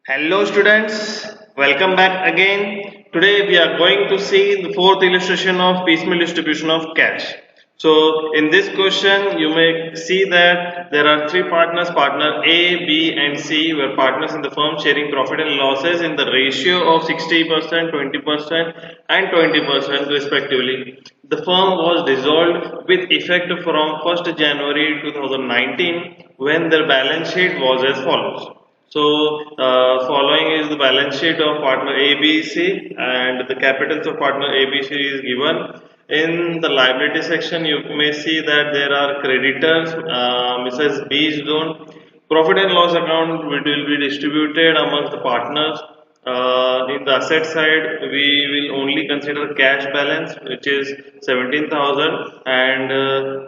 Hello students, welcome back again. Today we are going to see the fourth illustration of piecemeal distribution of cash. So in this question you may see that there are three partners, partner A, B and C were partners in the firm sharing profit and losses in the ratio of 60%, 20% and 20% respectively. The firm was dissolved with effect from 1st January 2019 when their balance sheet was as follows. So, following is the balance sheet of partner ABC and the capitals of partner ABC is given. In the liability section, you may see that there are creditors, Mrs. B is known. Profit and loss account will be distributed amongst the partners. In the asset side, we will only consider cash balance, which is 17,000, and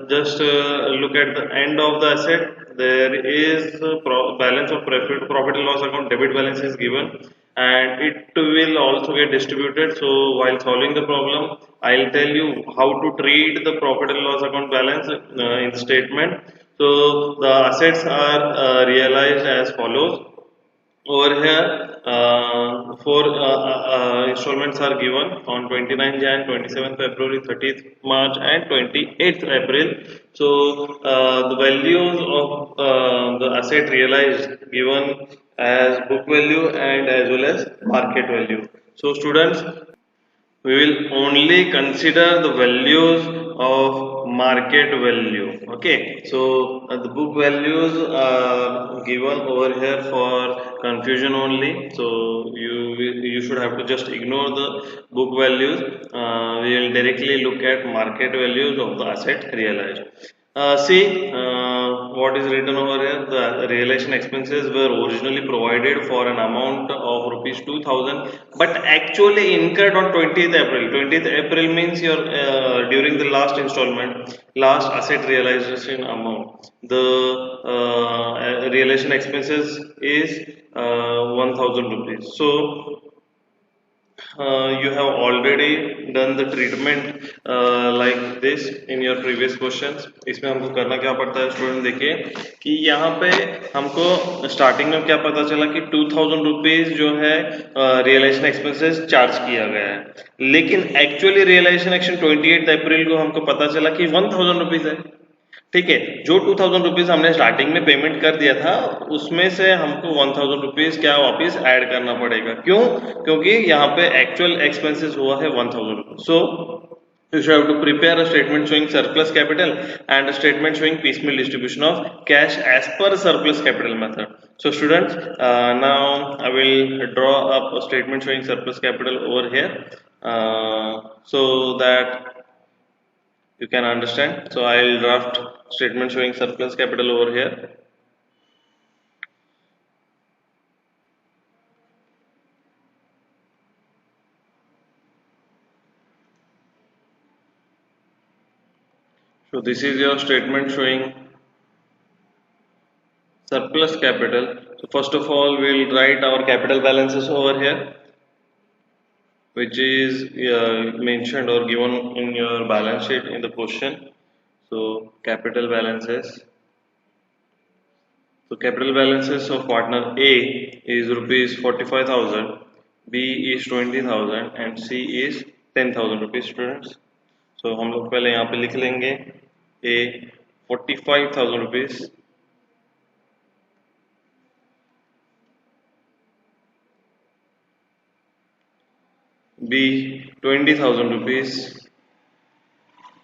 look at the end of the asset. There is balance of profit and loss account debit balance is given, and it will also get distributed. So while solving the problem, I'll tell you how to treat the profit and loss account balance in the statement. So the assets are realized as follows. Over here, four installments are given on 29 Jan, 27th February, 30th March, and 28th April. So, the values of the asset realized given as book value and as well as market value. So, students, we will only consider the values of market value. Okay, so the book values are given over here for confusion only, so you should have to just ignore the book values. We will directly look at market values of the asset realized. See what is written over here. The realization expenses were originally provided for an amount of rupees 2000, but actually incurred on 20th April. 20th April means your during the last installment, last asset realization amount. The realization expenses is 1000 rupees. So you have already done the treatment like this in your previous questions. इसमें हमको करना क्या पड़ता है student, देखिए कि यहाँ पे हमको स्टार्टिंग में क्या पता चला कि 2000 रुपीज जो है रियलाइजेशन एक्सपेंसेस चार्ज किया गया है, लेकिन एक्चुअली रियलाइजेशन एक्शन 28 अप्रैल को हमको पता चला कि 1000 रुपीज है। ठीक है, जो 2000 रुपीज हमने स्टार्टिंग में पेमेंट कर दिया था उसमें से हमको 1000 रुपीज क्या वापिस ऐड करना पड़ेगा। क्यों? क्योंकि यहाँ पे एक्चुअल एक्सपेंसेस हुआ है 1000 rupees. So you should have to prepare a statement showing surplus capital and a statement showing piecemeal distribution of cash as per surplus capital method. So students, now I will draw up a statement showing surplus capital over here so that you can understand. So I'll draft statement showing surplus capital over here. So this is your statement showing surplus capital. So first of all, we'll write our capital balances over here, which is mentioned or given in your balance sheet in the question. So capital balances. So capital balances of partner A is rupees 45,000, B is 20,000 and C is 10,000 rupees, students. So हम लोग पहले यहाँ पे लिख लेंगे A 45,000 rupees, B 20,000 rupees,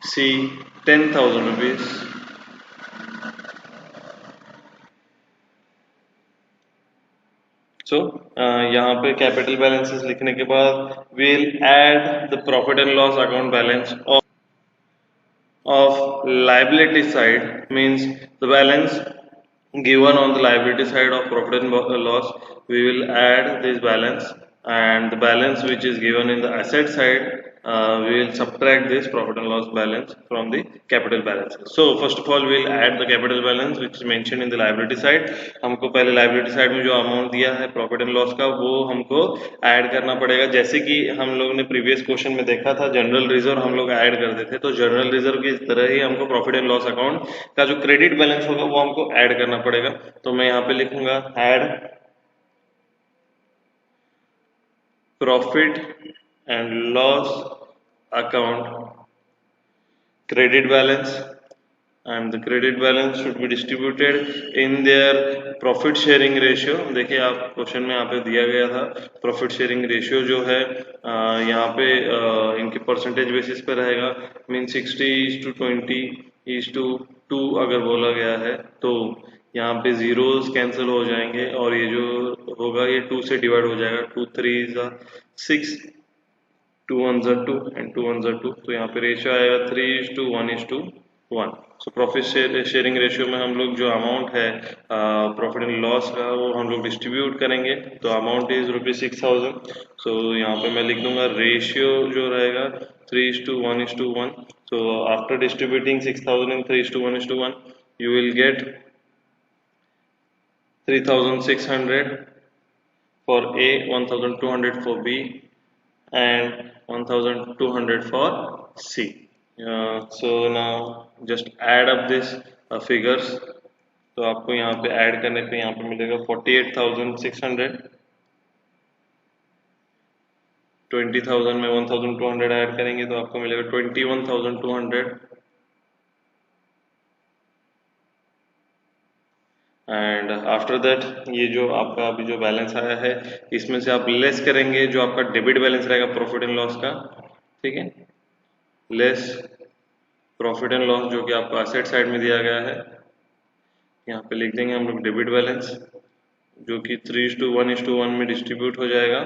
C 10,000 rupees. So यहाँ पे capital balances लिखने के बाद we'll add the profit and loss account balance of liability side, means the balance given on the liability side of profit and loss. We will add this balance, and the balance which is given in the asset side, we will subtract this profit and loss balance from the capital balance. So first of all, we will add the capital balance which is mentioned in the liability side. हमको पहले liability side में जो amount दिया है profit and loss का, वो हमको add करना पड़ेगा। जैसे कि हम लोग ने previous question में देखा था, जनरल रिजर्व हम लोग add करते थे, तो जनरल रिजर्व की तरह ही हमको प्रॉफिट एंड लॉस अकाउंट का जो क्रेडिट बैलेंस होगा वो हमको ऐड करना पड़ेगा। तो मैं यहाँ पे लिखूंगा add profit and loss account credit balance, and the credit balance should be distributed in their profit sharing ratio. देखिए आप क्वेश्चन में यहाँ पे दिया गया था प्रॉफिट शेयरिंग रेशियो जो है यहाँ पे इनके परसेंटेज बेसिस पे रहेगा, मीन 60:20:2 अगर बोला गया है तो यहाँ पे जीरोस कैंसिल हो जाएंगे और ये जो होगा ये 2 से डिवाइड हो जाएगा, 2 3 6, 2 1 2 and 2 1 2, तो यहाँ पे रेशियो आएगा 3:1:1। सो प्रॉफिट शेयरिंग रेशियो में हम लोग जो अमाउंट है प्रॉफिट एंड लॉस का वो हम लोग डिस्ट्रीब्यूट करेंगे, तो अमाउंट इज ₹6,000। सो यहाँ पे मैं लिख दूंगा रेशियो जो रहेगा 3:1:1। So after distributing 6,000 in 3:1:1 you will get 3,600 for A, 1,200 for B and 1,200 for C. So now just add up this figures. तो आपको यहाँ पे ऐड करने पे यहाँ पे मिलेगा 48,600, 20,000 में 1,200 ऐड करेंगे तो आपको मिलेगा 21,200 एंड आफ्टर दैट ये जो आपका अभी जो बैलेंस आया है इसमें से आप लेस करेंगे जो आपका डेबिट बैलेंस रहेगा प्रॉफिट एंड लॉस का, ठीक है, लेस प्रॉफिट एंड लॉस जो कि आपको एसेट साइड में दिया गया है, यहाँ पे लिख देंगे हम लोग डेबिट बैलेंस जो कि 3:1:1 में डिस्ट्रीब्यूट हो जाएगा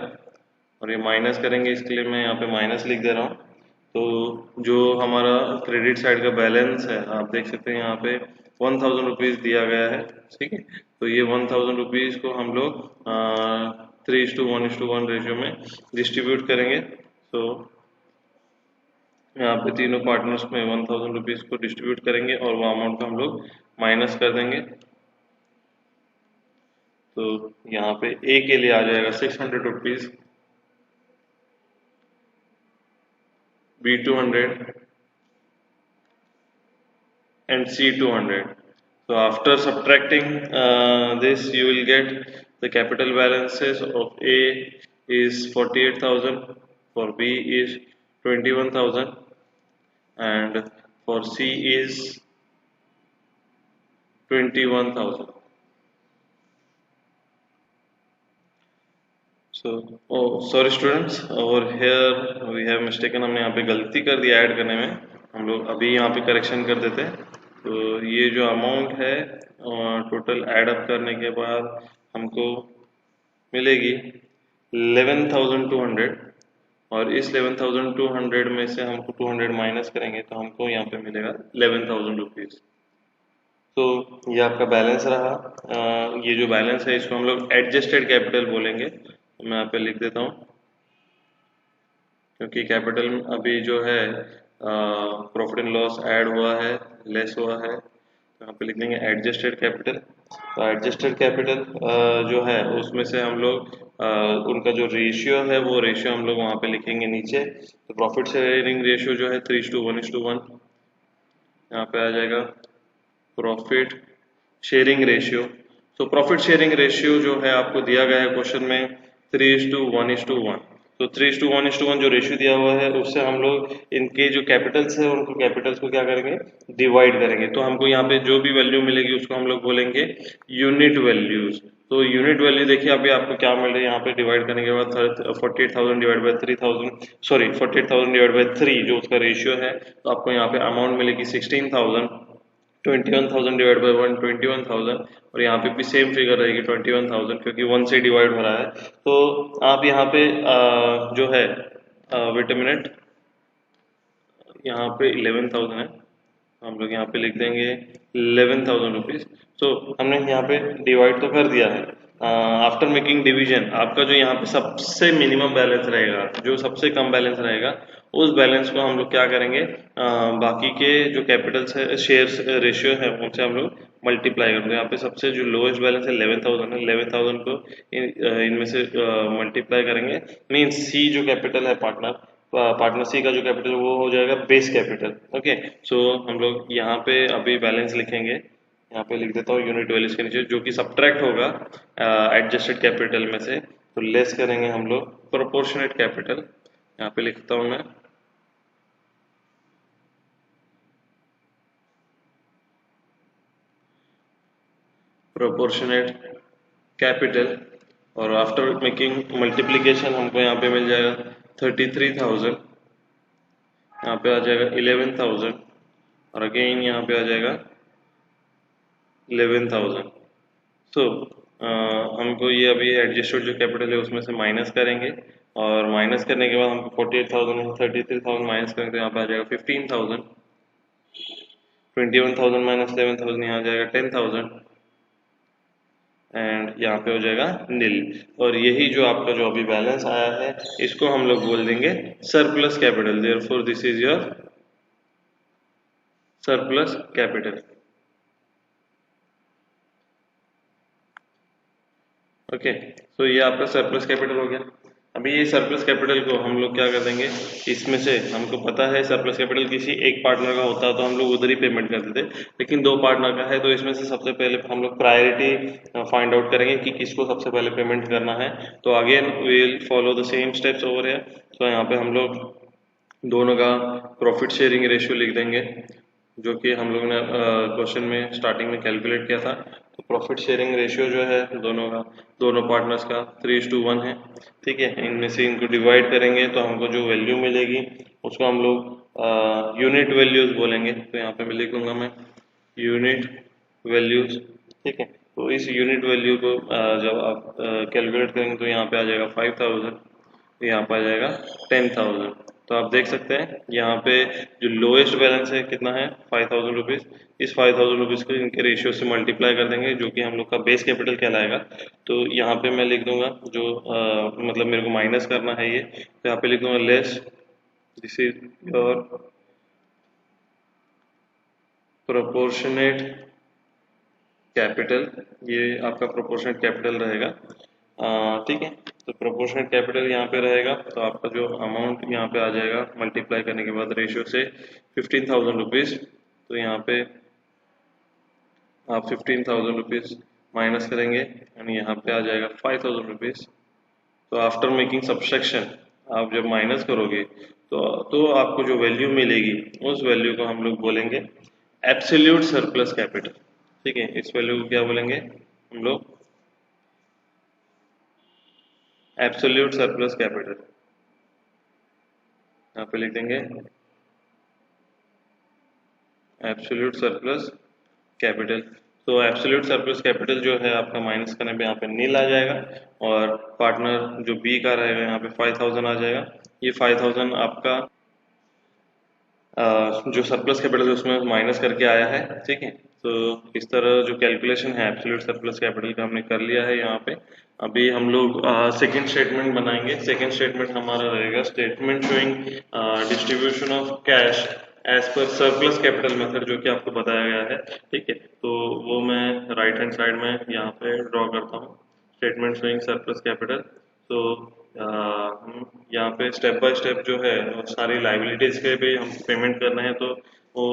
और ये माइनस करेंगे, इसके लिए मैं यहाँ पे माइनस लिख दे रहा हूँ। तो जो हमारा क्रेडिट साइड का बैलेंस है आप देख सकते हैं यहाँ पे 1,000 रुपीज़ दिया गया है, ठीक है, तो ये 1,000 रुपीज़ को हम लोग 3:1:1 रेशियो में डिस्ट्रीब्यूट करेंगे। तो यहाँ पे तीनों पार्टनर्स में 1,000 रुपीज़ को डिस्ट्रीब्यूट करेंगे और वो अमाउंट को हम लोग माइनस कर देंगे। तो यहाँ पे ए के लिए आ जाएगा 600 rupees, B 200 and C 200. So after subtracting this you will get the capital balances of A is 48,000, for B is 21,000 and for C is 21,000. So, oh sorry students, over here we have mistaken, हमने यहाँ पे गलती कर दिया add करने में, हम लोग अभी यहाँ पे करेक्शन कर देते हैं। तो ये जो अमाउंट है टोटल ऐड अप करने के बाद हमको मिलेगी 11,200 और इस 11,200 में से हमको 200 माइनस करेंगे तो हमको यहाँ पे मिलेगा 11,000 रुपीज़। तो ये आपका बैलेंस रहा। ये जो बैलेंस है इसको हम लोग एडजस्टेड कैपिटल बोलेंगे, तो मैं यहाँ पे लिख देता हूँ क्योंकि कैपिटल अभी जो है प्रॉफिट एंड लॉस ऐड हुआ है, लेस हुआ है, तो यहाँ पे लिख देंगे एडजस्टेड कैपिटल। तो एडजस्टेड कैपिटल जो है उसमें से हम लोग उनका जो रेशियो है वो रेशियो हम लोग वहाँ पे लिखेंगे नीचे। तो प्रॉफिट शेयरिंग रेशियो जो है 3:1:1, यहाँ पे आ जाएगा प्रॉफिट शेयरिंग रेशियो। तो प्रॉफिट शेयरिंग रेशियो जो है आपको दिया गया है क्वेश्चन में 3:1:1। तो 3:1:1 जो रेशियो दिया हुआ है उससे हम लोग इनके जो कैपिटल्स है उनको कैपिटल्स को क्या करेंगे, डिवाइड करेंगे। तो हमको यहाँ पे जो भी वैल्यू मिलेगी उसको हम लोग बोलेंगे यूनिट वैल्यूज। तो यूनिट वैल्यू देखिए अभी आपको क्या मिल रही है यहाँ पे डिवाइड करने के बाद 48,000 divide by 3,000, sorry 48,000 divide by 3 जो उसका रेशियो है, तो आपको यहाँ पे अमाउंट मिलेगी 16,000, 21,000 डिवाइड बाय 1 21,000 और यहाँ पे भी सेम फिगर रहेगी 21,000 क्योंकि 1 से डिवाइड हो रहा है। तो आप यहाँ पे जो है वेट अ मिनट, यहाँ पे 11,000 है, हम लोग यहाँ पे लिख देंगे 11,000 रुपीज़। तो हमने यहाँ पे डिवाइड तो कर दिया है। आफ्टर मेकिंग डिवीजन आपका जो यहाँ पे सबसे मिनिमम बैलेंस रहेगा, जो सबसे कम बैलेंस रहेगा, उस बैलेंस को हम लोग क्या करेंगे, बाकी के जो कैपिटल्स है शेयर्स रेशियो है उनसे हम लोग मल्टीप्लाई करेंगे। यहाँ पे सबसे जो लोएस्ट बैलेंस है 11,000 है, 11,000 को इनमें से मल्टीप्लाई करेंगे, मीन सी जो कैपिटल है पार्टनर सी का जो कैपिटल वो हो जाएगा बेस कैपिटल। ओके, सो हम लोग यहाँ पे अभी बैलेंस लिखेंगे, यहाँ पे लिख देता हूँ यूनिट वैल्यूज के नीचे जो कि सब्ट्रैक्ट होगा एडजस्टेड कैपिटल में से तो लेस करेंगे हम लोग प्रोपोर्शनेट कैपिटल, यहाँ पे लिखता हूं मैं प्रोपोर्शनेट कैपिटल, और आफ्टर मेकिंग मल्टीप्लीकेशन हमको यहाँ पे मिल जाएगा 33,000, यहाँ पे आ जाएगा 11,000, और अगेन यहाँ पे आ जाएगा 11,000। सो हमको ये अभी एडजस्टेड जो कैपिटल है उसमें से माइनस करेंगे, और माइनस करने के बाद हमको 48,000 में 33,000 माइनस करेंगे तो यहाँ पे आ जाएगा 15,000, 21,000 माइनस 11,000 यहाँ आ जाएगा 10,000, एंड यहाँ पे हो जाएगा नील। और यही जो आपका जो अभी बैलेंस आया है इसको हम लोग बोल देंगे surplus capital. Therefore this is your surplus capital. Okay, तो ये आपका सरप्लस कैपिटल हो गया। अभी ये सरप्लस कैपिटल को हम लोग क्या कर देंगे, इसमें से हमको पता है सरप्लस कैपिटल किसी एक पार्टनर का होता है तो हम लोग उधर ही पेमेंट करते थे, लेकिन दो पार्टनर का है तो इसमें से सबसे पहले हम लोग प्रायोरिटी फाइंड आउट करेंगे कि किसको सबसे पहले पेमेंट करना है। तो again we will follow the same steps over here. तो यहाँ पे हम लोग दोनों का प्रॉफिट शेयरिंग रेशियो लिख देंगे, जो कि हम लोगों ने क्वेश्चन में स्टार्टिंग में कैलकुलेट किया था। तो प्रॉफिट शेयरिंग रेशियो जो है दोनों का, दोनों पार्टनर्स का 3:1 है। ठीक है, इनमें से इनको डिवाइड करेंगे तो हमको जो वैल्यू मिलेगी उसको हम लोग यूनिट वैल्यूज बोलेंगे। तो यहाँ पे मैं लिख लूँगा मैं यूनिट वैल्यूज। ठीक है, तो इस यूनिट वैल्यू को जब आप कैलकुलेट करेंगे तो यहाँ पे आ जाएगा 5,000, यहाँ पे आ जाएगा 10,000। तो आप देख सकते हैं यहाँ पे जो लोएस्ट बैलेंस है कितना है 5,000 रुपीज़। इस 5,000 रुपीज़ को इनके रेशियो से मल्टीप्लाई कर देंगे जो कि हम लोग का बेस कैपिटल कहलाएगा। तो यहाँ पे मैं लिख दूंगा जो मतलब मेरे को माइनस करना है ये, तो यहाँ पे लिख दूंगा less this is your proportionate capital. ये आपका प्रोपोर्शनेट कैपिटल रहेगा। ठीक है, तो प्रोपोर्शनेट कैपिटल यहाँ पे रहेगा तो आपका जो अमाउंट यहाँ पे आ जाएगा मल्टीप्लाई करने के बाद रेशियो से 15,000 रुपीज़। तो यहाँ पे आप 15,000 रुपीज़ माइनस करेंगे एंड यहाँ पे आ जाएगा 5,000 रुपीज़। तो आफ्टर मेकिंग सब्सट्रैक्शन आप जब माइनस करोगे तो आपको जो वैल्यू मिलेगी उस वैल्यू को हम लोग बोलेंगे एब्सोल्यूट सरप्लस कैपिटल। ठीक है, इस वैल्यू को क्या बोलेंगे हम लोग एब्सोल्यूट सरप्लस कैपिटल। यहाँ पे लिख देंगे एब्सोल्यूट सरप्लस कैपिटल। तो एब्सोल्यूट सरप्लस कैपिटल जो है आपका माइनस करने पे यहाँ पे नील आ जाएगा, और पार्टनर जो बी का रहेगा यहाँ पे 5,000 आ जाएगा। ये 5,000 आपका जो सरप्लस कैपिटल है उसमें माइनस करके आया है। ठीक है, तो इस तरह जो कैलकुलेशन है एब्सोल्यूट सरप्लस कैपिटल का हमने कर लिया है यहाँ पे। अभी हम लोग सेकंड स्टेटमेंट बनाएंगे। सेकंड स्टेटमेंट हमारा रहेगा statement showing distribution of cash as per surplus capital method, जो कि आपको बताया गया है। ठीक है, तो वो मैं राइट हैंड साइड में यहाँ पे ड्रॉ करता हूँ स्टेटमेंट शोइंग सरप्लस कैपिटल। तो हम यहाँ पे स्टेप बाय स्टेप जो है सारी लाइबिलिटीज के भी हम पेमेंट करना है, तो वो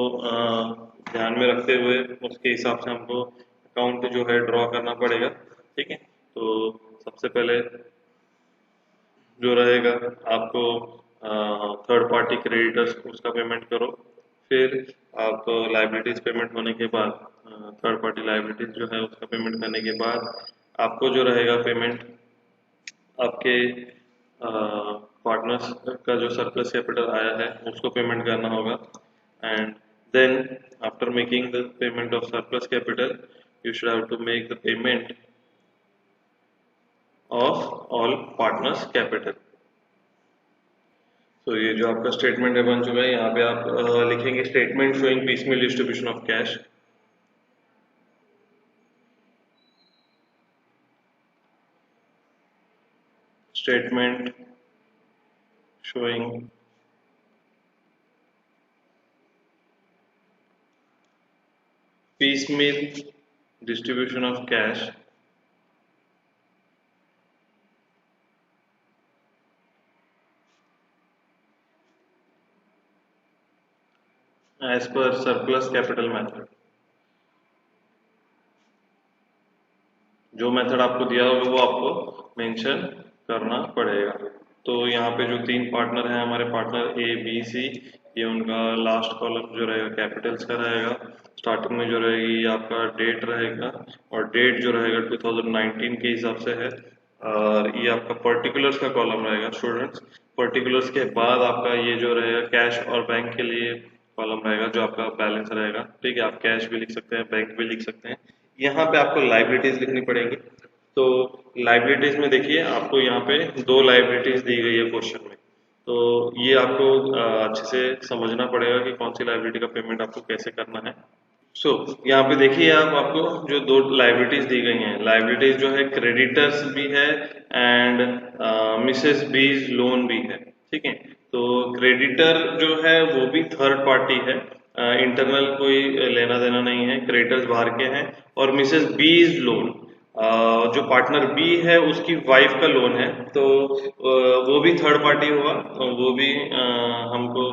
ध्यान में रखते हुए उसके हिसाब से हमको अकाउंट जो है ड्रॉ करना पड़ेगा। ठीक है, तो सबसे पहले जो रहेगा आपको थर्ड पार्टी क्रेडिटर्स उसका पेमेंट करो। फिर आप लाइबिलिटीज पेमेंट होने के बाद थर्ड पार्टी लाइबिलिटीज जो है उसका पेमेंट करने के बाद आपको जो रहेगा पेमेंट आपके पार्टनर्स का जो सरप्लस कैपिटल आया है उसको पेमेंट करना होगा। And then after making the payment of surplus capital you should have to make the payment of all partners capital। तो ये जो आपका स्टेटमेंट है बन चुका है। यहाँ पे आप लिखेंगे statement showing piecemeal distribution of cash. Statement showing piecemeal distribution of cash as per surplus capital method। जो मेथड आपको दिया होगा वो आपको मेंशन करना पड़ेगा। तो यहाँ पे जो 3 पार्टनर हैं हमारे, पार्टनर ए बी सी, ये उनका लास्ट कॉलम जो रहेगा कैपिटल्स का रहेगा। स्टार्टिंग में जो रहेगी आपका डेट रहेगा, और डेट जो रहेगा 2019 के हिसाब से है। और ये आपका पर्टिकुलर्स का कॉलम रहेगा स्टूडेंट्स। पर्टिकुलर्स के बाद आपका ये जो रहेगा कैश और बैंक के लिए कॉलम रहेगा, जो आपका बैलेंस रहेगा। ठीक है, आप कैश भी लिख सकते हैं, बैंक भी लिख सकते हैं। यहाँ पे आपको लाइबिलिटीज लिखनी पड़ेगी। तो लाइबिलिटीज में देखिए, आपको यहाँ पे 2 लाइबिलिटीज दी गई है क्वेश्चन में। तो ये आपको अच्छे से समझना पड़ेगा कि कौन सी लाइबिलिटी का पेमेंट आपको कैसे करना है। यहाँ पे देखिए आप, आपको जो 2 लाइबिलिटीज दी गई हैं, लाइबिलिटीज जो है क्रेडिटर्स भी है एंड मिसेस बीज लोन भी है। ठीक है, तो क्रेडिटर जो है वो भी थर्ड पार्टी है, इंटरनल कोई लेना देना नहीं है, क्रेडिटर्स बाहर के हैं। और मिसेस बीज लोन, जो पार्टनर बी है उसकी वाइफ का लोन है, तो वो भी थर्ड पार्टी हुआ, वो भी हमको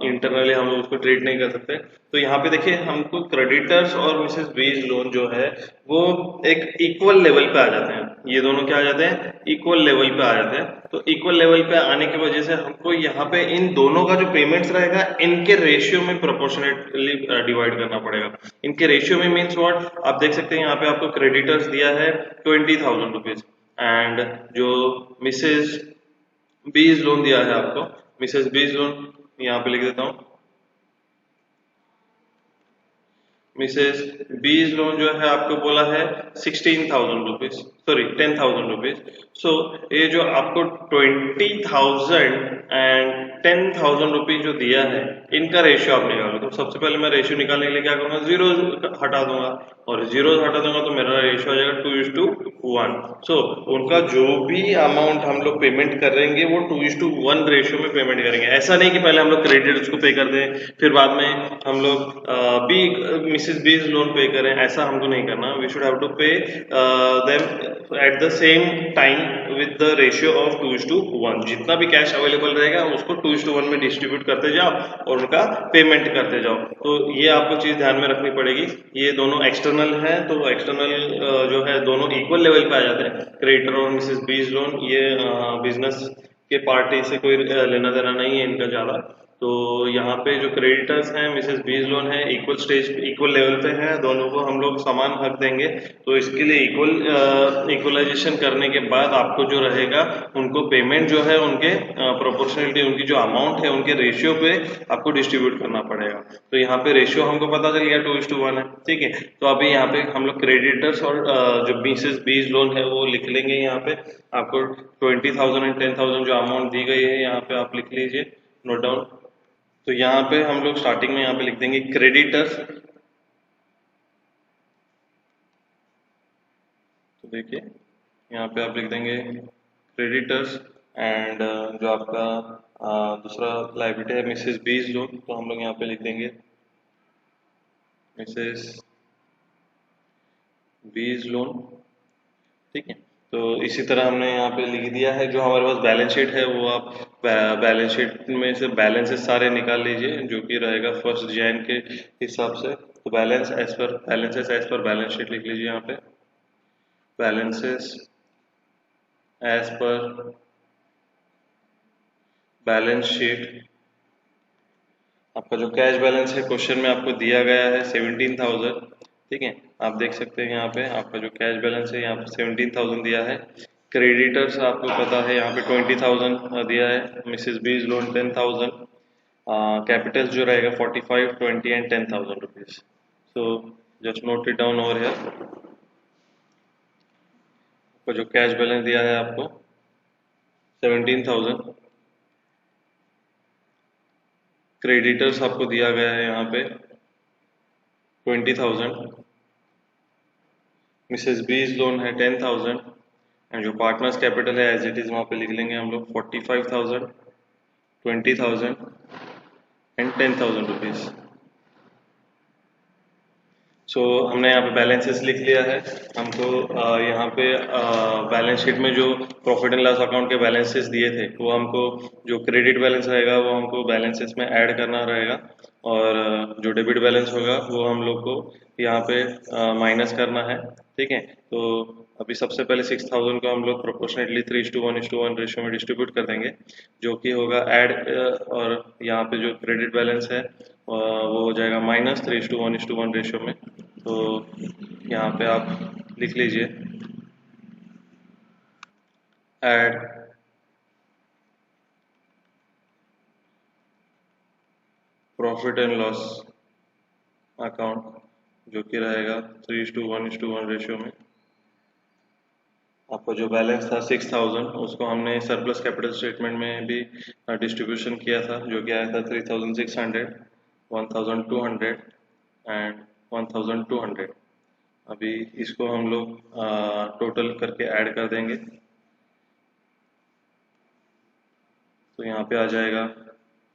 इंटरनली हम लोग उसको ट्रीट नहीं कर सकते। तो यहाँ पे देखिए, हमको क्रेडिटर्स और मिसेस बीज लोन जो है वो एक इक्वल लेवल पे आ जाते हैं। ये दोनों क्या आ जाते हैं, इक्वल लेवल पे आ जाते हैं। तो इक्वल लेवल पे आने की वजह से हमको यहाँ पे इन दोनों का जो पेमेंट्स रहेगा इनके रेशियो में प्रोपोर्शनेटली डिवाइड करना पड़ेगा। इनके रेशियो में मीन्स व्हाट, आप देख सकते हैं यहाँ पे आपको क्रेडिटर्स दिया है 20,000 रुपीज, एंड जो मिसेस बीज लोन दिया है आपको, मिसेस बीज लोन यहाँ पे लिख देता हूँ, मिसेस बीज लोन जो है आपको बोला है 16,000 रुपीज, सॉरी 10,000 रुपीज। सो ये जो आपको 20,000 एंड 10,000 रुपीज जो दिया है, इनका रेशियो आप निकालो। तो सबसे पहले मैं रेशियो निकालने के लिए क्या करूंगा, जीरो हटा दूंगा, और जीरो हटा दूंगा तो मेरा रेशियो आ जाएगा 2:1। सो उनका जो भी अमाउंट हम लोग पेमेंट करेंगे वो 2:1 रेशियो में पेमेंट करेंगे। ऐसा नहीं कि पहले हम लोग क्रेडिटर्स को पे कर दें फिर बाद में हम लोग बी मिसेस बीज लोन पे करें, ऐसा हमको नहीं करना। We should have to pay them at the same time with the ratio of 2:1। जितना भी कैश अवेलेबल रहेगा उसको 2:1 में डिस्ट्रीब्यूट करते जाओ और उनका पेमेंट करते जाओ। तो ये आपको चीज ध्यान में रखनी पड़ेगी। ये दोनों एक्सटर्नल है, तो एक्सटर्नल जो है दोनों इक्वल लेवल पे आ जाते हैं, क्रेडिटर और मिसेस बीज लोन। ये बिजनेस के पार्टी से कोई लेना देना नहीं है इनका ज्यादा। तो यहाँ पे जो क्रेडिटर्स हैं मिसेस बीज लोन है, इक्वल स्टेज इक्वल लेवल पे है, दोनों को हम लोग समान हक देंगे। तो इसके लिए इक्वलाइजेशन करने के बाद आपको जो रहेगा उनको पेमेंट जो है उनके प्रोपोर्शनलिटी, उनकी जो अमाउंट है उनके रेशियो पे आपको डिस्ट्रीब्यूट करना पड़ेगा। तो यहाँ पे रेशियो हमको पता चल गया 2:1 है। ठीक है, तो अभी यहाँ पे हम लोग क्रेडिटर्स और जो मिसेस बीज लोन है वो लिख लेंगे। यहाँ पे आपको 20,000 एंड 10,000 जो अमाउंट दी गई है यहाँ पे आप लिख लीजिए, नोट डाउन। तो यहाँ पे हम लोग स्टार्टिंग में यहाँ पे लिख देंगे क्रेडिटर्स। तो देखिए यहाँ पे आप लिख देंगे क्रेडिटर्स, एंड जो आपका दूसरा लाइबिलिटी है मिसेस बीज लोन, तो हम लोग यहाँ पे लिख देंगे मिसेस बीज लोन। ठीक है, तो इसी तरह हमने यहाँ पे लिख दिया है। जो हमारे पास बैलेंस शीट है वो आप बैलेंस शीट में से बैलेंसेस सारे निकाल लीजिए, जो कि रहेगा 1 जैन के हिसाब से। तो balances as per balance sheet लिख लीजिए यहाँ पे, balances as per balance sheet. आपका जो कैश बैलेंस है क्वेश्चन में आपको दिया गया है 17,000। ठीक है, आप देख सकते हैं यहाँ पे आपका जो कैश बैलेंस है यहाँ पे 17,000 दिया है। क्रेडिटर्स आपको पता है यहाँ पे 20,000 दिया है, मिसेस बीज लोन 10,000, कैपिटल जो रहेगा 45, 20 and 10,000 rupees. So just note it down over here. आपका जो कैश बैलेंस दिया है आपको 17,000, क्रेडिटर्स आपको दिया गया है यहाँ पे 20,000, मिसेस बीज लोन है 10,000, एंड जो पार्टनर्स कैपिटल है एज इट इज वहाँ पे लिख लेंगे हम लोग 45,000, 20,000 एंड 10,000 रुपीज। सो हमने यहाँ पे बैलेंसेस लिख लिया है। हमको यहाँ पे बैलेंस शीट में जो प्रॉफिट एंड लॉस अकाउंट के बैलेंसेस दिए थे वो हमको, जो क्रेडिट बैलेंस रहेगा वो हमको बैलेंसेस में ऐड करना रहेगा, और जो डेबिट बैलेंस होगा वो हम लोग को यहाँ पे माइनस करना है। ठीक है। तो अभी सबसे पहले 6000 को हम लोग प्रोपोर्शनेटली 3:1:1 रेशियो में डिस्ट्रीब्यूट कर देंगे, जो कि होगा ऐड, और यहाँ पे जो क्रेडिट बैलेंस है वो हो जाएगा -3:1:1 रेशियो में। तो यहाँ पे आप लिख लीजिए add profit and loss account, जो कि रहेगा 3:1:1 रेशियो में। आपका जो बैलेंस था 6000, उसको हमने सरप्लस कैपिटल स्टेटमेंट में भी डिस्ट्रीब्यूशन किया था, जो कि आया था 3600, 1200 एंड 1200। अभी इसको हम लोग टोटल करके ऐड कर देंगे, तो यहाँ पे आ जाएगा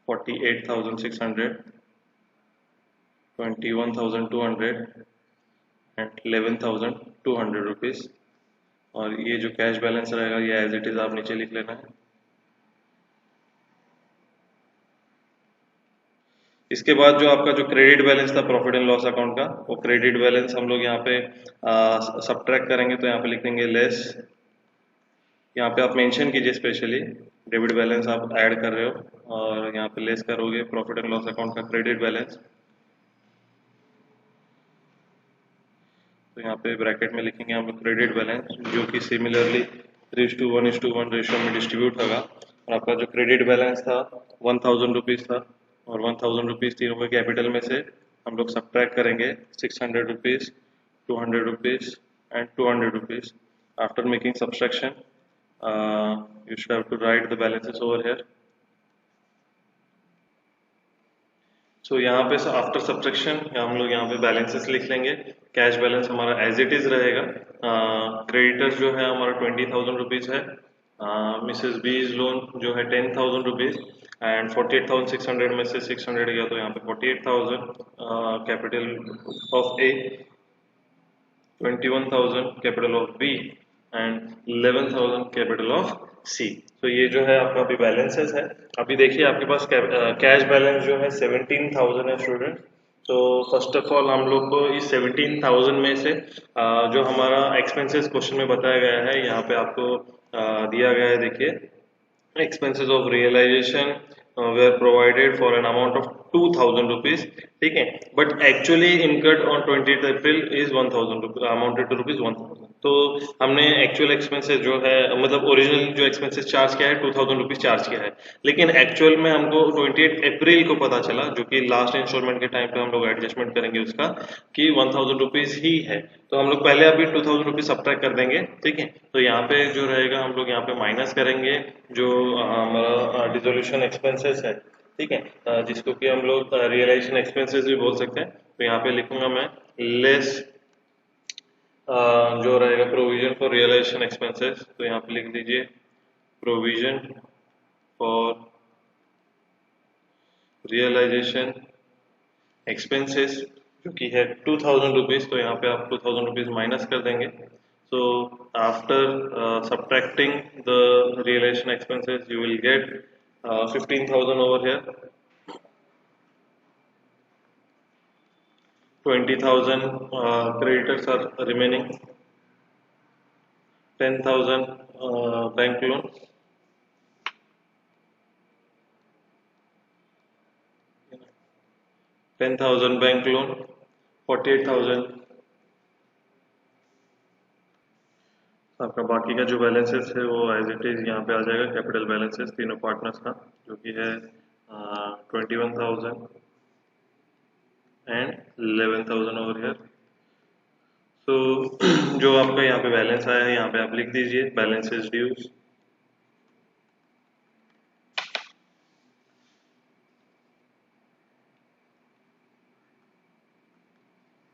48,600, 21,200 एंड 11,200 रुपीज़। और ये जो कैश बैलेंस रहेगा ये एज इट इज़ आप नीचे लिख लेना है। इसके बाद जो आपका जो क्रेडिट बैलेंस था प्रॉफिट एंड लॉस अकाउंट का, वो क्रेडिट बैलेंस हम लोग यहाँ पे सब्ट्रैक्ट करेंगे, तो यहाँ पे लिख देंगे लेस। यहाँ पे आप मेंशन कीजिए स्पेशली डेबिट बैलेंस आप ऐड कर रहे हो, और यहाँ पे लेस करोगे प्रॉफिट एंड लॉस अकाउंट का क्रेडिट बैलेंस। तो यहाँ पे ब्रैकेट में लिखेंगे हम लोग क्रेडिट बैलेंस, जो कि सिमिलरली 3:1:1 रेशियो में डिस्ट्रीब्यूट होगा। और आपका जो क्रेडिट बैलेंस था 1000 रुपीज़ था, और 1000 रुपीज़ तीनों के कैपिटल में से हम लोग सब्ट्रैक्ट करेंगे 600 rupees, 200 rupees and 200 rupees. After making subtraction you should have to write the balances over here. So यहाँ पे आफ्टर सब्ट्रैक्शन हम लोग यहाँ पे बैलेंसेस लिख लेंगे। कैश बैलेंस हमारा एज इट इज रहेगा। क्रेडिटर्स जो है हमारा 20,000 रुपीज़ है। मिसेस बीज लोन जो है 10,000 रुपीज़, एंड 48,600 में से 600 गया तो यहाँ पे 48,000 capital of A, 21,000 capital of B and 11,000 capital of C. तो ये जो है आपका अभी बैलेंसेस है। अभी देखिए आपके पास कैश बैलेंस जो है 17,000 है स्टूडेंट। तो फर्स्ट ऑफ ऑल हम लोग को इस 17,000 में से जो हमारा एक्सपेंसेस क्वेश्चन में बताया गया है, यहाँ पे आपको दिया गया है, देखिए expenses of realization were provided for an amount of 2,000 rupees, ठीक है, but actually incurred on 20th April is 1,000 rupees, amounted to rupees 1,000। तो हमने एक्चुअल एक्सपेंसेस जो है, मतलब ओरिजिनल जो एक्सपेंसेस चार्ज किया है 2,000 रुपीज चार्ज किया है, लेकिन एक्चुअल में हमको 20th अप्रैल को पता चला, जो कि लास्ट इंस्टॉलमेंट के टाइम पे हम लोग एडजस्टमेंट करेंगे उसका, कि 1,000 रुपीज ही है। तो हम लोग पहले अभी 2,000 रुपीज सब्ट्रैक्ट कर देंगे, ठीक है। तो यहाँ पे जो रहेगा हम लोग यहाँ पे माइनस करेंगे जो हमारा डिसोल्यूशन एक्सपेंसेस है, ठीक है, जिसको कि हम लोग रियलाइजेशन एक्सपेंसेस भी बोल सकते हैं। तो यहाँ पे लिखूंगा मैं लेस जो रहेगा प्रोविजन फॉर रियलाइजेशन एक्सपेंसेस, तो यहाँ पे लिख दीजिए प्रोविजन फॉर रियलाइजेशन एक्सपेंसेस, जो कि है 2,000 रुपीज़। तो यहाँ पे आप 2,000 रुपीज़ माइनस कर देंगे। So after subtracting the realisation expenses you will get 15,000 over here, 20,000 creditors are remaining, 10,000 bank loan, 10,000 bank loan, 48,000 आपका बाकी का जो बैलेंसेस है वो एज इट इज यहाँ पे आ जाएगा। कैपिटल बैलेंसेस तीनों पार्टनर्स का, जो कि है 21,000 एंड 11,000 ओवर हियर। तो जो आपका यहाँ पे बैलेंस आया है यहाँ पे आप लिख दीजिए बैलेंसेस ड्यूज,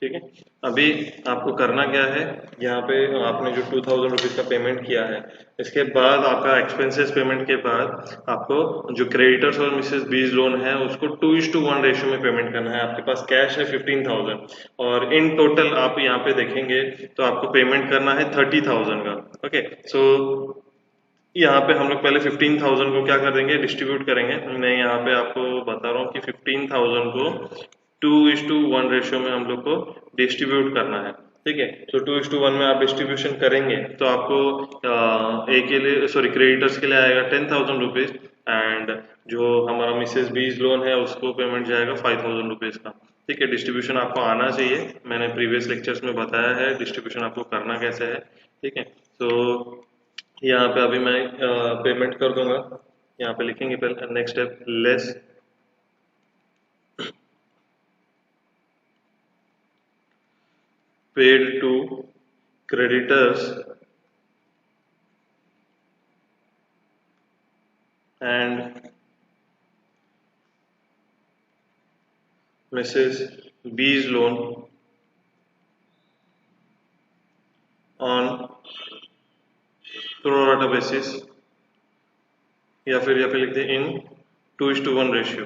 ठीक है। अभी आपको करना क्या है, यहाँ पे आपने जो 2,000 रुपीज़ का पेमेंट किया है, इसके बाद आपका एक्सपेंसेस पेमेंट के बाद आपको जो क्रेडिटर्स और मिसेस बीज लोन है उसको 2:1 रेशियो में पेमेंट करना है। आपके पास कैश है 15,000 और इन टोटल आप यहाँ पे देखेंगे तो आपको पेमेंट करना है 30,000 का। ओके, सो यहाँ पे हम लोग पहले 15,000 को क्या कर देंगे, डिस्ट्रीब्यूट करेंगे। मैं यहाँ पे आपको बता रहा हूँ कि 15,000 को 2:1 रेशियो में हम लोग को डिस्ट्रीब्यूट करना है। ठीक है। तो 2:1 में आप डिस्ट्रीब्यूशन करेंगे तो आपको ए के लिए सॉरी क्रेडिटर्स के लिए आएगा 10,000 रुपीज, एंड जो हमारा मिसेस बीज लोन है उसको पेमेंट जाएगा 5,000 रुपीज का। ठीक है, डिस्ट्रीब्यूशन आपको आना चाहिए, मैंने प्रीवियस लेक्चर्स में बताया है डिस्ट्रीब्यूशन आपको करना कैसे है। ठीक है, तो यहाँ पे अभी मैं पेमेंट कर दूंगा। यहाँ पे लिखेंगे पहले next step less paid to creditors and Mrs. B's loan on pro rata basis, या फिर लिखते हैं इन 2:1 रेशियो।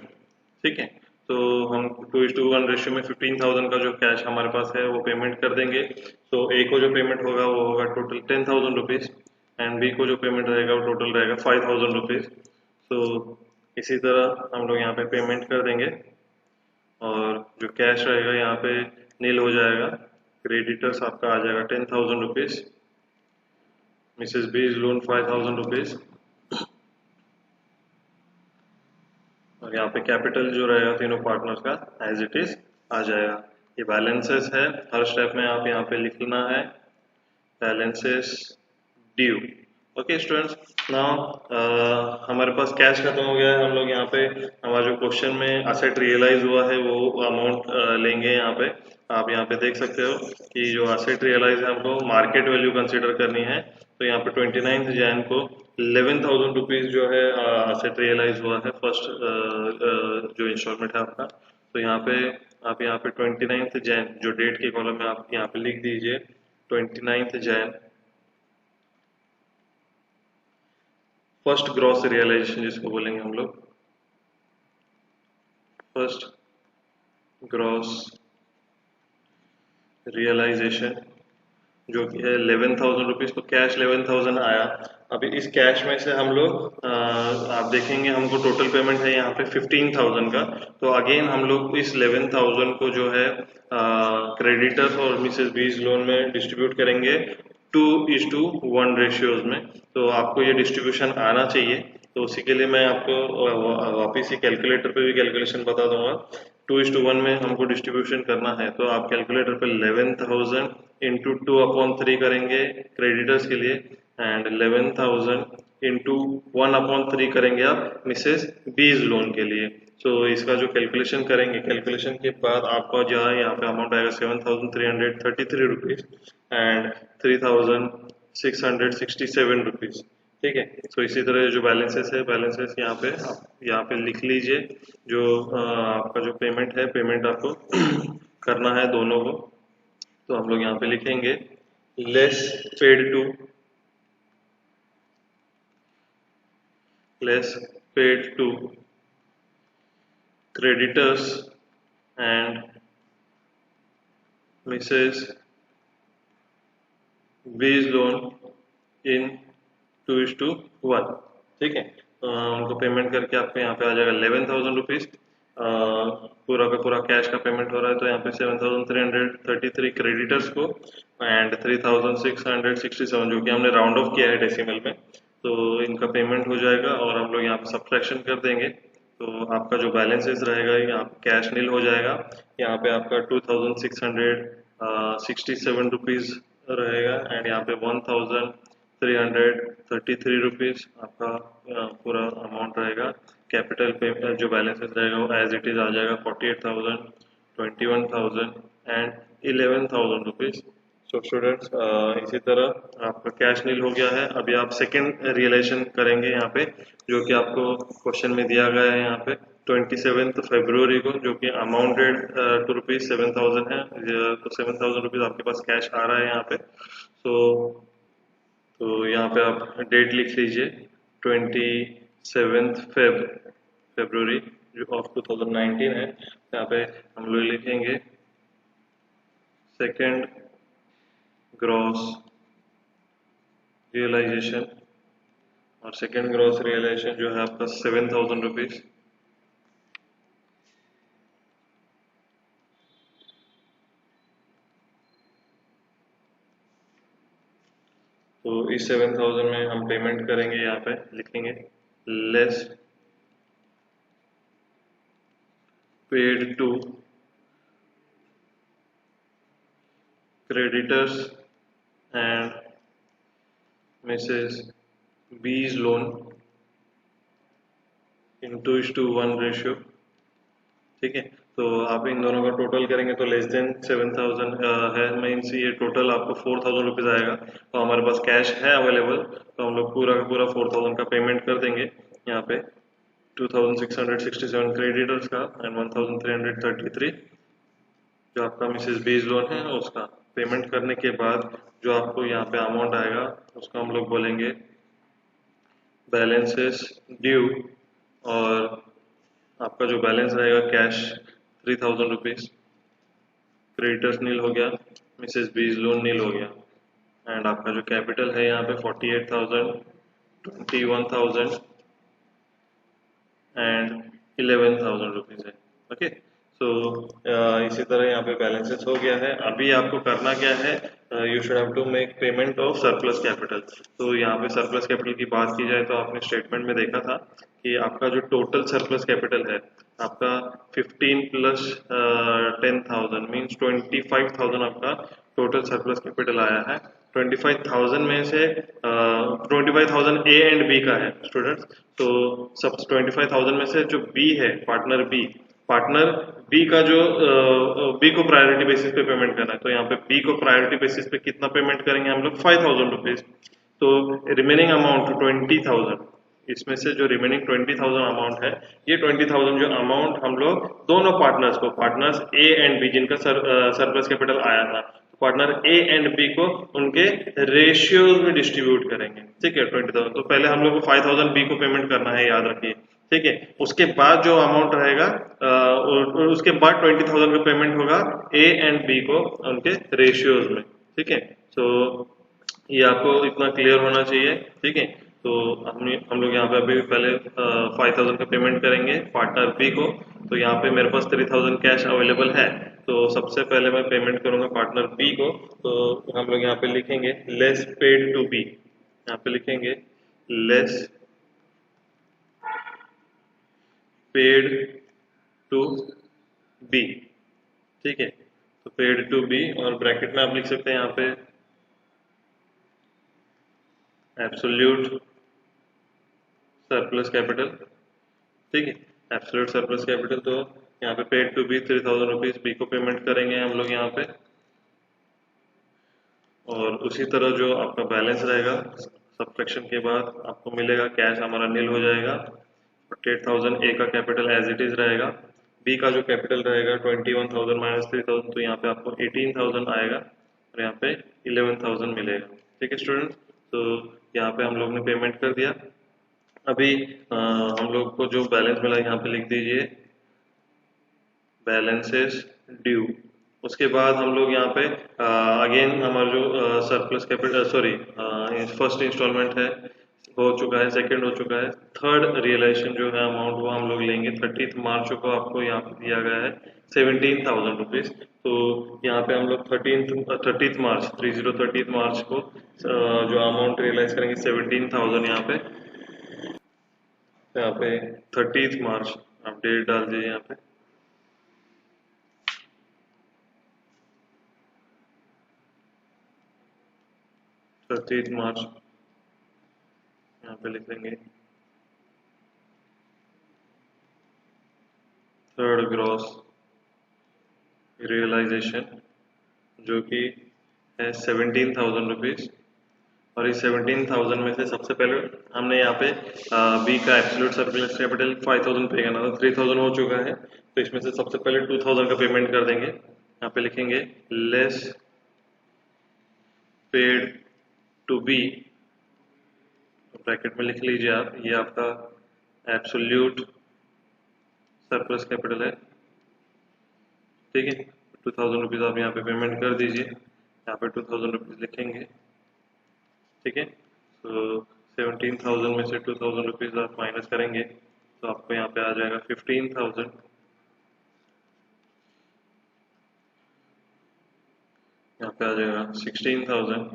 ठीक है, तो हम 2:1 रेशियो में 15,000 का जो कैश हमारे पास है वो पेमेंट कर देंगे। तो ए को जो पेमेंट होगा वो होगा टोटल 10,000 रुपीज, एंड बी को जो पेमेंट रहेगा वो टोटल रहेगा 5,000 रुपीज। तो इसी तरह हम लोग यहाँ पे पेमेंट कर देंगे, और जो कैश रहेगा यहाँ पे नील हो जाएगा। क्रेडिटर्स आपका आ जाएगा 10,000 rupees, Mrs B is loan 5,000 rupees, और यहाँ पे कैपिटल जो रहेगा तीनों पार्टनर्स का एज इट इज आ जाएगा। ये बैलेंसेस है, हर स्टेप में आप यहाँ पे लिखना है balances due. Okay students, now हमारे पास कैश खत्म हो गया है। हम लोग यहाँ पे हमारा जो क्वेश्चन में असेट रियलाइज हुआ है वो अमाउंट लेंगे। यहाँ पे आप यहाँ पे देख सकते हो कि जो असेट रियलाइज है हमको मार्केट वैल्यू कंसीडर करनी है। तो यहाँ पे 29 जैन को 11,000 रुपीज जो है असेट रियलाइज हुआ है, फर्स्ट जो इंस्टॉलमेंट है आपका। तो यहाँ पे आप यहाँ पे 29 जैन जो डेट के कॉलम में आप यहाँ पे लिख दीजिए 29 जैन फर्स्ट ग्रॉस रियलाइजेशन जिसको बोलेंगे हम लोग, फर्स्ट ग्रॉस रियलाइजेशन जो कि है 11,000 रुपीज। तो कैश 11,000 आया। अभी इस कैश में से हम लोग आप देखेंगे हमको टोटल पेमेंट है यहाँ पे 15,000 का। तो अगेन हम लोग इस 11,000 को जो है क्रेडिटर्स और मिसेस बीज लोन में डिस्ट्रीब्यूट करेंगे 2:1 रेशियोज में। तो आपको ये डिस्ट्रीब्यूशन आना चाहिए, तो उसी के लिए मैं आपको वापिस ही कैलकुलेटर पे भी कैलकुलेशन बता दूंगा। 2:1 में हमको डिस्ट्रीब्यूशन करना है, तो आप कैलकुलेटर पे 11,000 इंटू 2/3 करेंगे क्रेडिटर्स के लिए, एंड 11,000 इंटू 1/3 करेंगे आप मिसेस बीज लोन के लिए। तो इसका जो कैलकुलेशन करेंगे, कैलकुलेशन के बाद आपका जो है यहाँ पे अमाउंट आएगा 7,333 रुपीज एंड 3,667 रुपीज। ठीक है, तो इसी तरह जो बैलेंसेस है, बैलेंसेस यहाँ पे आप यहाँ पे लिख लीजिए। जो आपका जो पेमेंट है, पेमेंट आपको करना है दोनों को। तो हम लोग यहाँ पे लिखेंगे less paid to creditors and Mrs. B's loan in 2:1। ठीक है, उनको पेमेंट करके आपको यहाँ पे आ जाएगा 11,000 रुपीज। पूरा का पूरा कैश का पेमेंट हो रहा है, तो यहाँ पे 7,333 क्रेडिटर्स को एंड 3,667 जो कि हमने राउंड ऑफ किया है डेसिमल में, तो इनका पेमेंट हो जाएगा। और हम लोग यहाँ पे सब्ट्रैक्शन कर देंगे, तो आपका जो बैलेंसेस रहेगा यहाँ कैश नील हो जाएगा। यहाँ पे आपका 2,667 रुपीज रहेगा, एंड यहाँ पे 1,333 रुपीज आपका पूरा अमाउंट रहेगा। कैपिटल पे जो बैलेंसेस रहेगा वो एज इट इज आ जाएगा 48,000, 21,000 एंड 11,000 रुपीज। सो स्टूडेंट्स, इसी तरह आपका कैश नील हो गया है। अभी आप सेकेंड रियलाइजेशन करेंगे यहाँ पे, जो कि आपको क्वेश्चन में दिया गया है यहाँ पे 27 फरवरी को, जो कि अमाउंटेड टू रुपीज 7,000 है। तो 7,000 रुपीज आपके पास कैश आ रहा है यहाँ पे। तो यहाँ पे आप डेट लिख लीजिए 27 फरवरी जो ऑफ 2019 है। यहाँ पे हम लोग लिखेंगे सेकेंड ग्रॉस रियलाइजेशन, और सेकेंड ग्रॉस रियलाइजेशन जो है आपका 7,000 रुपीज। तो इस 7,000 में हम पेमेंट करेंगे, यहाँ पे लिखेंगे less paid to creditors and Mrs. B's loan in 2:1 ratio. ठीक है, तो आप इन दोनों का टोटल करेंगे तो लेस देन 7,000 है, मीन्स ये टोटल आपको 4,000 रुपीज़ आएगा। तो हमारे पास कैश है अवेलेबल, तो हम लोग पूरा का पूरा 4,000 का पेमेंट कर देंगे यहाँ पे। 2,667 क्रेडिटर्स का एंड 1,333 जो आपका मिसेस बीज लोन है उसका। पेमेंट करने के बाद जो आपको यहाँ पे अमाउंट आएगा उसका हम लोग बोलेंगे बैलेंसेस ड्यू, और आपका जो बैलेंस रहेगा कैश 3,000 रुपीज़, क्रेडिटर्स नील हो गया, मिसेस बीज लोन नील हो गया, एंड आपका जो कैपिटल है यहाँ पे 48,000, 21,000 एंड 11,000 रुपीज़ है। ओके, सो इसी तरह यहाँ पे बैलेंसेस हो गया है। अभी आपको करना क्या है, you should have to make payment of surplus capital. तो यहाँ पे सरप्लस कैपिटल की बात की जाए तो आपने स्टेटमेंट में देखा था कि आपका जो टोटल सरप्लस कैपिटल है आपका 15 प्लस 10,000 मीन्स 25,000 आपका टोटल सरप्लस कैपिटल आया है। 25,000 में से 25,000 ए एंड बी का है स्टूडेंट्स। तो सब 25,000 में से जो बी है, पार्टनर बी का जो बी को प्रायोरिटी बेसिस पे पेमेंट करना है, तो यहाँ पे बी को प्रायोरिटी बेसिस पे कितना पेमेंट करेंगे हम लोग 5,000 रुपीज। तो रिमेनिंग अमाउंट 20,000, इसमें से जो रिमेनिंग 20,000 अमाउंट है, ये 20,000 जो अमाउंट हम लोग दोनों पार्टनर्स को, पार्टनर्स ए एंड बी जिनका सरप्लस कैपिटल आया था, पार्टनर ए एंड बी को उनके रेशियोज में डिस्ट्रीब्यूट करेंगे। ठीक है, 20,000 तो पहले हम लोग को 5,000 बी को पेमेंट करना है, याद रखिए। ठीक है, उसके बाद जो अमाउंट रहेगा उसके बाद 20,000 का पेमेंट होगा ए एंड बी को उनके रेशियोज में। ठीक है, तो ये आपको इतना क्लियर होना चाहिए। ठीक है, तो हम लोग यहाँ पे अभी पहले 5,000 का पेमेंट करेंगे पार्टनर बी को। तो यहाँ पे मेरे पास 3,000 कैश अवेलेबल है, तो सबसे पहले मैं पेमेंट करूंगा पार्टनर बी को। तो हम लोग यहाँ पे लिखेंगे लेस पेड टू बी, यहाँ पे लिखेंगे लेस पेड टू बी। ठीक है, तो पेड टू बी, और ब्रैकेट में आप लिख सकते हैं यहाँ पे एब्सोल्यूट सरप्लस कैपिटल। ठीक है, एब्सोल्यूट सरप्लस कैपिटल, तो यहाँ पे paid to B 3,000 rupees B को पेमेंट करेंगे हम लोग यहाँ पे। और उसी तरह जो आपका बैलेंस रहेगा सब्ट्रैक्शन के बाद आपको मिलेगा, कैश हमारा नील हो जाएगा। 48,000 ए का कैपिटल एज इट इज रहेगा, बी का जो कैपिटल रहेगा 21,000 माइनस 3,000, तो यहाँ पे आपको 18,000 आएगा और यहाँ पे 11,000 मिलेगा। ठीक है स्टूडेंट, तो यहाँ पे हम लोग ने पेमेंट कर दिया। अभी हम लोग को जो बैलेंस मिला यहाँ पे लिख दीजिए बैलेंसेस ड्यू। उसके बाद हम लोग यहाँ पे अगेन हमारा जो सरप्लस कैपिटल फर्स्ट इंस्टॉलमेंट है हो चुका है, सेकंड हो चुका है, थर्ड रियलाइजेशन जो है अमाउंट वो हम लोग लेंगे 30 मार्च को आपको यहाँ पे दिया गया है 17,000 रुपीज। तो यहाँ पे हम लोग 30 मार्च 30 मार्च को जो अमाउंट रियलाइज करेंगे 17,000 यहाँ पे 30 मार्च आप डेट डाल दीजिए यहाँ पे। 30 मार्च यहाँ पे लिख देंगे थर्ड ग्रॉस रियलाइजेशन जो कि है 17,000 रुपीज। और इस 17,000 में से सबसे पहले हमने यहाँ पे बी का एब्सोल्यूट सरप्लस कैपिटल 5,000 पे करना था, 3,000 हो चुका है, तो इसमें से सबसे पहले 2,000 का पेमेंट कर देंगे। यहाँ पे लिखेंगे less paid to B, bracket में लिख लीजिए आप, ये आपका एब्सोल्यूट सरप्लस कैपिटल है। ठीक है, 2,000 रुपीज आप यहाँ पे पेमेंट कर दीजिए, यहाँ पे 2,000 रुपीज लिखेंगे। ठीक है, तो 17,000 में से 2,000 रुपीज आप माइनस करेंगे तो आपको यहाँ पे आ जाएगा 15,000। यहाँ पे आ जाएगा 16,000,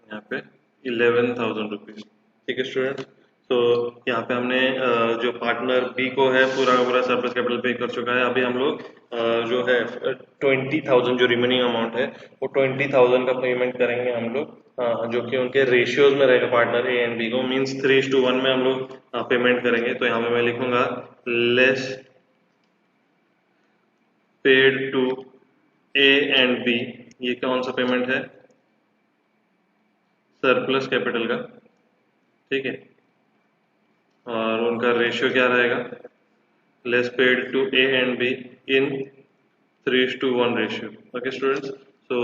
यहाँ पे 11,000 रुपीज। ठीक है स्टूडेंट, तो यहाँ पे हमने जो पार्टनर बी को है पूरा का पूरा सरप्लस कैपिटल पे कर चुका है। अभी हम लोग जो है 20,000 जो रिमेनिंग अमाउंट है वो 20,000 का पेमेंट करेंगे हम लोग, जो कि उनके रेशियोज में रहेगा पार्टनर ए एंड बी को, मीन्स 3:1 में हम लोग पेमेंट करेंगे। तो यहाँ पे मैं लिखूंगा less paid to A and B. ये कौन सा पेमेंट है? सरप्लस कैपिटल का। ठीक है, और उनका रेशियो क्या रहेगा? Less paid to A and B in 3:1 ratio. Okay students, so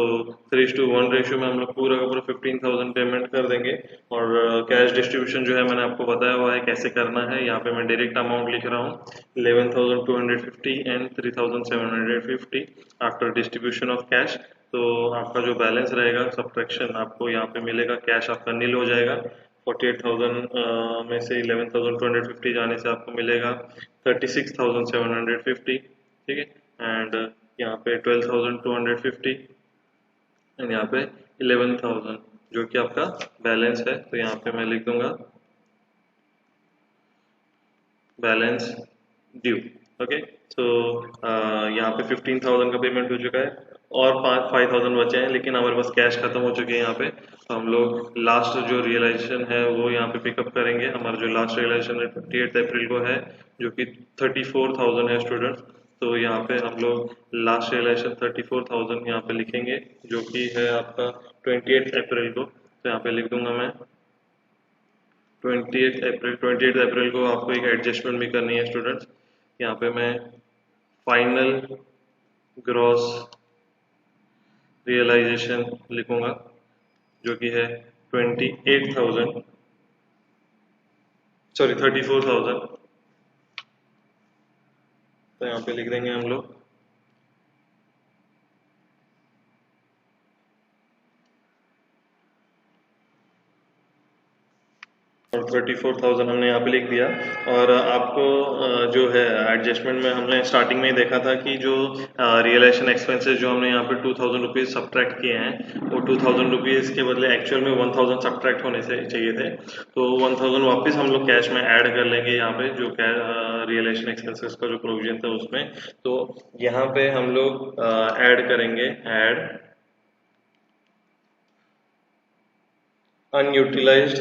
3:1 ratio में हम लोग पूरा का पूरा 15,000 पेमेंट कर देंगे। और कैश डिस्ट्रीब्यूशन जो है मैंने आपको बताया हुआ है कैसे करना है। यहाँ पे मैं डायरेक्ट अमाउंट लिख रहा हूँ 11,250 and 3,750 after distribution of cash. तो आपका जो बैलेंस रहेगा सब्ट्रैक्शन आपको यहाँ पे मिलेगा, कैश आपका नील हो जाएगा। 48,000 में से 11,250 जाने से आपको मिलेगा 36,750। ठीक है, एंड यहाँ पे 12,250 एंड यहाँ पे 11,000 जो कि आपका बैलेंस है। तो यहाँ पे मैं लिख दूंगा बैलेंस ड्यू। ओके, सो यहाँ पे 15,000 का पेमेंट हो चुका है और 5,000 बचे हैं, लेकिन हमारे पास कैश खत्म हो चुके हैं यहाँ पे। तो हम लोग लास्ट जो रियलाइजेशन है वो यहाँ पे पिकअप करेंगे। हमारा जो लास्ट रियलाइजेशन है 28 अप्रैल को है, जो कि 34,000 है स्टूडेंट्स। तो यहाँ पे हम लोग लास्ट रियलाइजेशन 34,000 यहाँ पे लिखेंगे, जो कि है आपका 28 अप्रैल को। तो यहाँ पे लिख दूंगा मैं 28 अप्रैल को आपको एक एडजस्टमेंट भी करनी है स्टूडेंट्स। यहाँ पे मैं फाइनल ग्रॉस रियलाइजेशन लिखूंगा, जो कि है 28,000, सॉरी 34,000। तो यहाँ पे लिख देंगे हम लोग और 34,000 हमने यहाँ पे लिख दिया। और आपको जो है एडजस्टमेंट में हमने स्टार्टिंग में ही देखा था कि जो रियलाइजेशन एक्सपेंसेस जो हमने यहाँ पे 2,000 रुपीज़ सब्ट्रैक्ट किए हैं, वो 2,000 रुपीज़ के बदले एक्चुअल में 1,000 सब्ट्रैक्ट होने से चाहिए थे। तो 1,000 वापस हम लोग कैश में ऐड कर लेंगे यहाँ पे, जो रियलाइजेशन एक्सपेंसेस का जो प्रोविजन था उसमें। तो यहाँ पे हम लोग ऐड करेंगे, ऐड अनयूटिलाइज्ड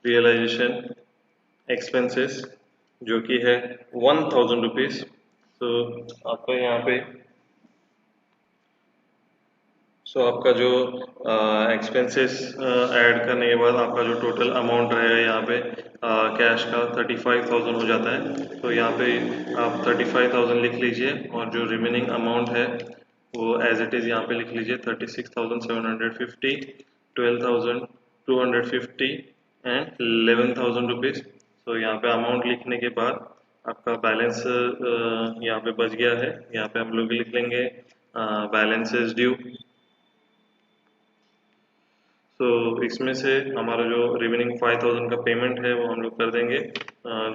रियलाइजेशन एक्सपेंसेस, जो कि है 1,000 रुपीज। तो आपका यहाँ पे आपका जो एक्सपेंसेस ऐड करने के बाद आपका जो टोटल अमाउंट रहेगा यहाँ पे कैश का 35,000 हो जाता है। तो यहाँ पे आप 35,000 लिख लीजिए और जो रिमेनिंग अमाउंट है वो एज इट इज़ यहाँ पे लिख लीजिए 36,750, 12,250 एंड 11,000 रुपीज़। तो यहाँ पे अमाउंट लिखने के बाद आपका बैलेंस यहाँ पे बच गया है। यहाँ पे हम लोग लिख लेंगे बैलेंसेस ड्यू। तो इसमें से हमारा जो रिमेनिंग 5,000 का पेमेंट है वो हम लोग कर देंगे,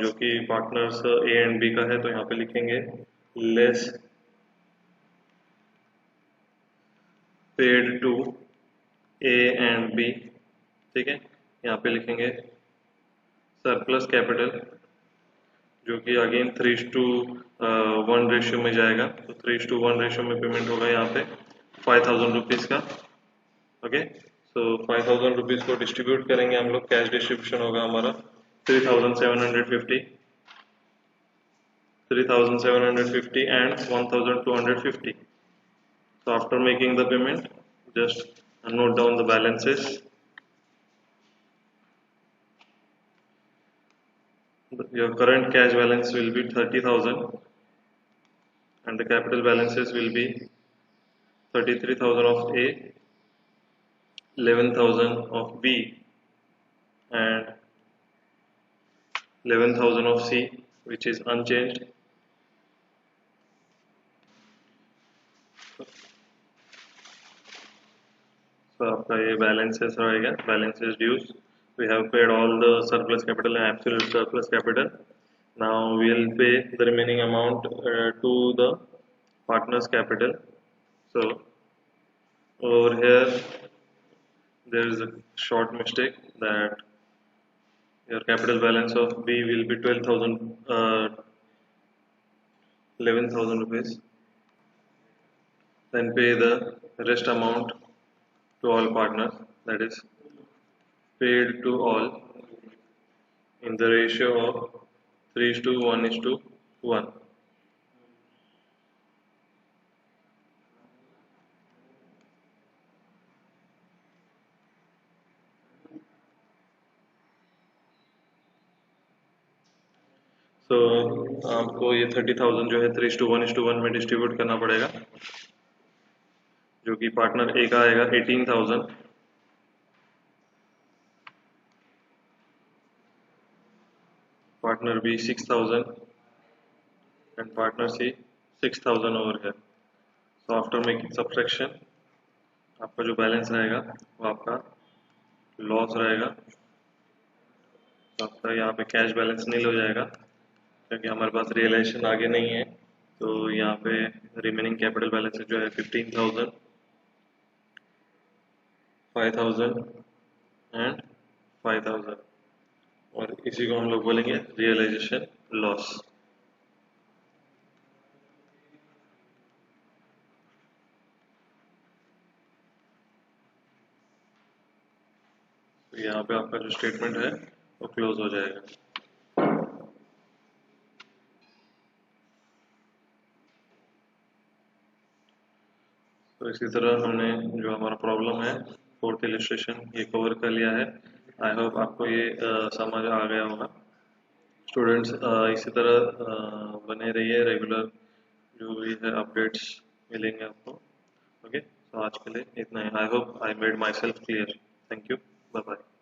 जो कि पार्टनर्स ए एंड बी का है। तो यहाँ पे लिखेंगे less paid to A and B. ठीक है, यहाँ पे लिखेंगे सरप्लस कैपिटल, जो कि अगेन 3:1 रेशियो में जाएगा। तो 3:1 रेशियो में पेमेंट होगा यहाँ पे 5,000 रुपीज़ का। ओके, सो 5,000 रुपीज़ को डिस्ट्रीब्यूट करेंगे हम लोग। कैश डिस्ट्रीब्यूशन होगा हमारा 3,750, 3,750 and 1,250. So after making the payment, just note down the balances. Your current cash balance will be 30,000 and the capital balances will be 33,000 of A, 11,000 of B and 11,000 of C, which is unchanged. So आपका ये balances रहेगा, balances dues. We have paid all the surplus capital and absolute surplus capital. Now we will pay the remaining amount to the partner's capital. So over here there is a short mistake that your capital balance of B will be 11,000 rupees. Then pay the rest amount to all partners, that is paid to all in the ratio of 3:1:1. So आपको ये 30,000 जो है 3:1:1 में distribute करना पड़ेगा, जो कि partner ए का आएगा 18,000, partner B 6,000 and partner C 6,000 over here. So after making subtraction आपका जो बैलेंस रहेगा वो आपका लॉस रहेगा, तो आपका यहाँ पे कैश बैलेंस नील हो जाएगा क्योंकि हमारे पास रियलाइजेशन आगे नहीं है। तो यहाँ पे रिमेनिंग कैपिटल बैलेंस जो है 15,000, 5,000 एंड 5,000, और इसी को हम लोग बोलेंगे रियलाइजेशन लॉस। तो यहाँ पे आपका जो स्टेटमेंट है वो क्लोज हो जाएगा। तो इसी तरह हमने जो हमारा प्रॉब्लम है फोर्थ इलस्ट्रेशन ये कवर कर लिया है। आई होप आपको ये समझ आ गया होगा। स्टूडेंट्स इसी तरह बने रहिए, रेगुलर जो भी है अपडेट्स मिलेंगे आपको। ओके, तो आज के लिए इतना ही। I hope I made myself clear. Thank you, bye bye.